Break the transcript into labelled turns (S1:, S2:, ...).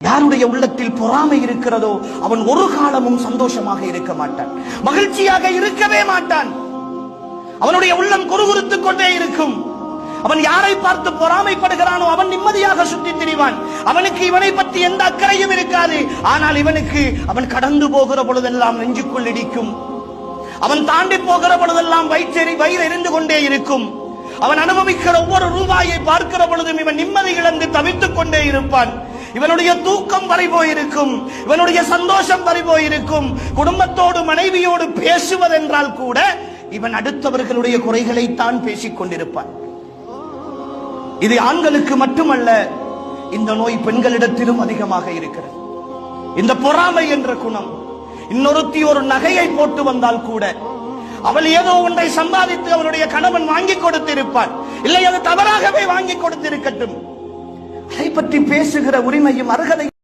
S1: யாருடைய உள்ளத்தில் பொறாமை இருக்கிறதோ அவன் ஒரு காலமும் சந்தோஷமாக இருக்க மாட்டான், மகிழ்ச்சியாக இருக்கவே மாட்டான். அவனுடைய உள்ளம் குறுகுறுத்துக் கொண்டே இருக்கும். அவன் யாரை பார்த்து பொறாமைப்படுகிறானோ அவன் நிம்மதியாக சுற்றி திரிவான். அவனுக்கு இவனை பற்றி எந்த அக்கறையும் இருக்காது. ஆனால் இவனுக்கு அவன் கடந்து போகிற பொழுதெல்லாம் நெஞ்சுக்குள் இடிக்கும். அவன் தாண்டி போகிற பொழுதெல்லாம் வயிறு எரிந்து கொண்டே இருக்கும். அவன் அனுபவிக்கிற ஒவ்வொரு ரூபாயை பார்க்கிற பொழுதும் இவன் நிம்மதி இழந்து தவித்துக் கொண்டே இருப்பான். இவனுடைய தூக்கம் பறிபோயிருக்கும், இவனுடைய சந்தோஷம் பறிபோயிருக்கும். குடும்பத்தோடு மனைவியோடு பேசுவதென்றால் கூட இவன் அடுத்தவர்களுடைய குறைகளைத்தான் பேசிக் கொண்டிருப்பான். இது ஆண்களுக்கு மட்டுமல்ல, இந்த நோய் பெண்களிடத்திலும் அதிகமாக இருக்கிறது. இந்த பொறாமை என்ற குணம். இன்னொருத்தி ஒரு நகையை போட்டு வந்தால் கூட அவள் ஏதோ ஒன்றை சம்பாதித்து அவளுடைய கணவன் வாங்கி கொடுத்திருப்பான், இல்லை அது தவறாகவே வாங்கி கொடுத்திருக்கட்டும், அதை பற்றி பேசுகிற உரிமையும் அருகதை